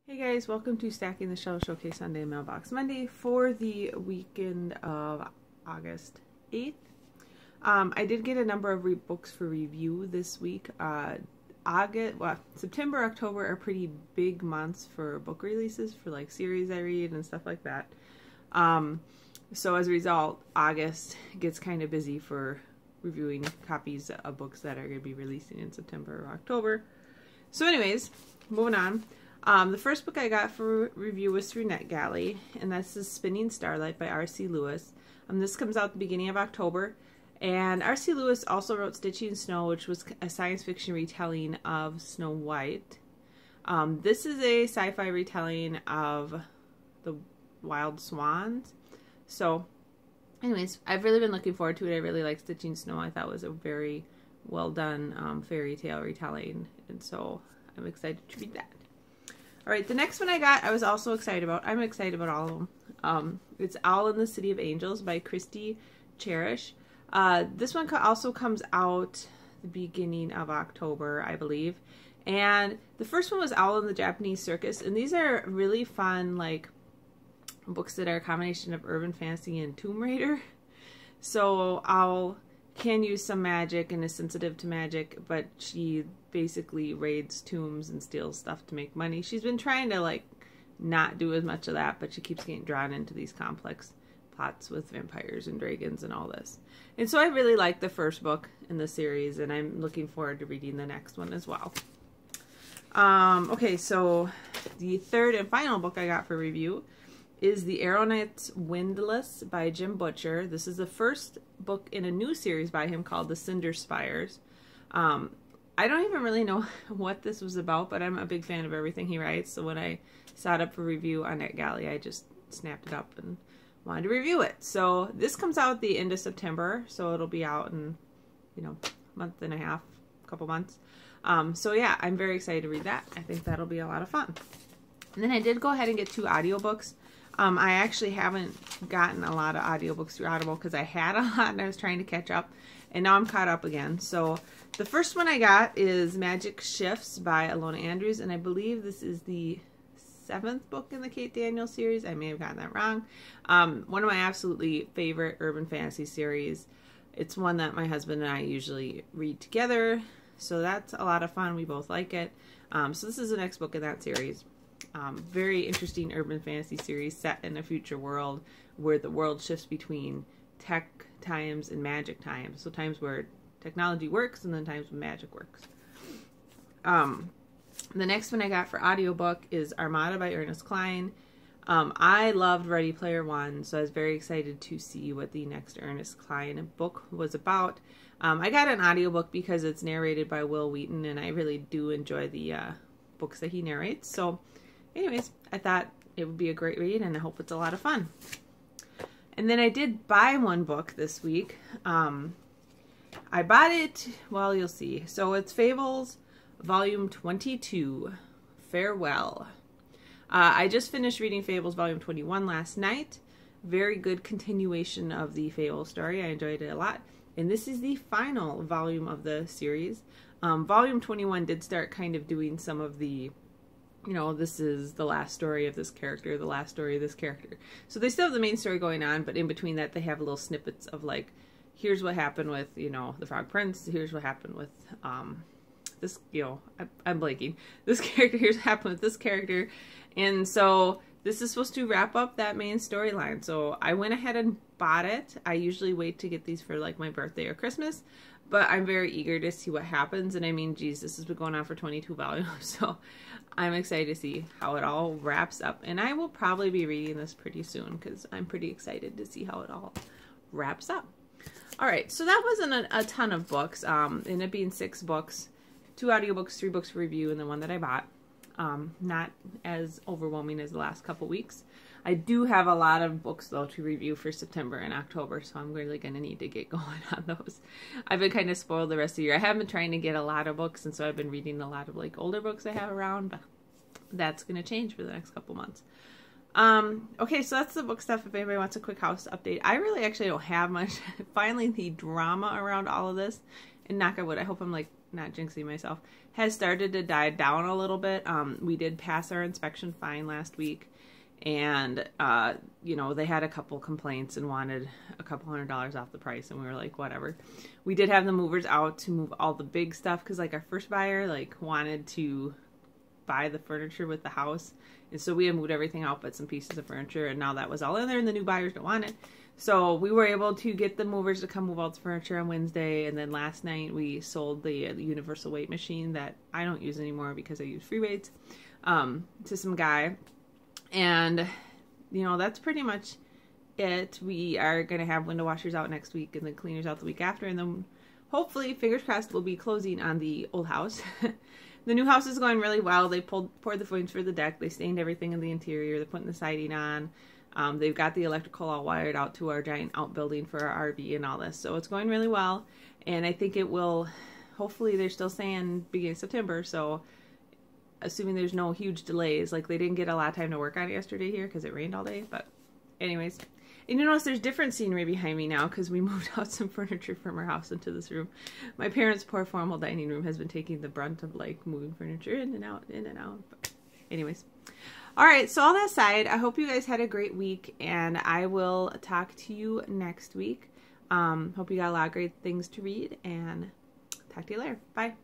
Hey guys, welcome to Stacking the Shelf Showcase Sunday Mailbox Monday for the weekend of August 8th. I did get a number of books for review this week. September, October are pretty big months for book releases for like series I read and stuff like that. So as a result, August gets kind of busy for reviewing copies of books that are going to be releasing in September or October. So anyways, moving on. The first book I got for review was through NetGalley, and that's The Spinning Starlight by R.C. Lewis. This comes out at the beginning of October, and R.C. Lewis also wrote Stitching Snow, which was a science fiction retelling of Snow White. This is a sci-fi retelling of the Wild Swans. So, anyways, I've really been looking forward to it. I really like Stitching Snow. I thought it was a very well done fairy tale retelling, and so I'm excited to read that. Alright, the next one I got, I was also excited about. I'm excited about all of them. It's Owl in the City of Angels by Christy Cherish. This one also comes out the beginning of October, I believe. And the first one was Owl in the Japanese Circus. And these are really fun, like, books that are a combination of urban fantasy and Tomb Raider. So Owl can use some magic and is sensitive to magic, but she basically raids tombs and steals stuff to make money. She's been trying to like not do as much of that, but she keeps getting drawn into these complex plots with vampires and dragons and all this. And so I really like the first book in the series, and I'm looking forward to reading the next one as well. Okay, so the third and final book I got for review is The Aeronauts Windlass by Jim Butcher. This is the first book in a new series by him called The Cinder Spires. I don't even really know what this was about, but I'm a big fan of everything he writes. So when I saw it up for review on NetGalley, I just snapped it up and wanted to review it. So this comes out at the end of September, so it'll be out in, a month and a half, couple months. So yeah, I'm very excited to read that. I think that'll be a lot of fun. And then I did go ahead and get 2 audiobooks. I actually haven't gotten a lot of audiobooks through Audible because I had a lot and I was trying to catch up, and now I'm caught up again. So the first one I got is Magic Shifts by Ilona Andrews, and I believe this is the 7th book in the Kate Daniels series. I may have gotten that wrong. One of my absolutely favorite urban fantasy series. It's one that my husband and I usually read together, so that's a lot of fun. We both like it. So this is the next book in that series. Very interesting urban fantasy series set in a future world where the world shifts between tech times and magic times. So times where technology works and then times when magic works. The next one I got for audiobook is Armada by Ernest Cline. I loved Ready Player One, so I was very excited to see what the next Ernest Cline book was about. I got an audiobook because it's narrated by Will Wheaton, and I really do enjoy the books that he narrates. So anyways, I thought it would be a great read, and I hope it's a lot of fun. And then I did buy one book this week. I bought it, well, you'll see. So it's Fables, Volume 22, Farewell. I just finished reading Fables Volume 21 last night. Very good continuation of the Fable story. I enjoyed it a lot. And this is the final volume of the series. Volume 21 did start kind of doing some of the, this is the last story of this character, the last story of this character. So they still have the main story going on, but in between that they have little snippets of like, here's what happened with, the Frog Prince, here's what happened with this, I'm blanking. This character, here's what happened with this character. And so this is supposed to wrap up that main storyline. So I went ahead and bought it. I usually wait to get these for like my birthday or Christmas, but I'm very eager to see what happens. And I mean, geez, this has been going on for 22 volumes, so I'm excited to see how it all wraps up. And I will probably be reading this pretty soon because I'm pretty excited to see how it all wraps up. All right, so that wasn't a ton of books. Ended up being 6 books, 2 audiobooks, 3 books for review, and the one that I bought. Not as overwhelming as the last couple weeks. I do have a lot of books though to review for September and October, so I'm really going to need to get going on those. I've been kind of spoiled the rest of the year. I have been trying to get a lot of books, and so I've been reading a lot of like older books I have around, but that's going to change for the next couple months. Okay, so that's the book stuff. If anybody wants a quick house update, I really actually don't have much. Finally, the drama around all of this, and knock on wood, I hope I'm like not jinxing myself, has started to die down a little bit. We did pass our inspection fine last week, and you know, they had a couple complaints and wanted a couple $100 off the price, and we were like, whatever. We did have the movers out to move all the big stuff, because like our first buyer like wanted to buy the furniture with the house, and so we had moved everything out but some pieces of furniture, and now that was all in there and the new buyers don't want it. So we were able to get the movers to come move out the furniture on Wednesday, and then last night we sold the universal weight machine that I don't use anymore because I use free weights, to some guy. And, you know, that's pretty much it. We are going to have window washers out next week and then cleaners out the week after, and then hopefully, fingers crossed, we'll be closing on the old house. The new house is going really well. They poured the footings for the deck. They stained everything in the interior. They're putting the siding on. They've got the electrical all wired out to our giant outbuilding for our RV and all this. So it's going really well. And I think it will, hopefully they're still saying beginning of September. So assuming there's no huge delays, like they didn't get a lot of time to work on it yesterday here because it rained all day. But anyways, and you notice there's different scenery behind me now because we moved out some furniture from our house into this room. My parents' poor formal dining room has been taking the brunt of like moving furniture in and out, in and out. But anyways. All right, so all that aside, I hope you guys had a great week, and I will talk to you next week. Hope you got a lot of great things to read, and talk to you later. Bye.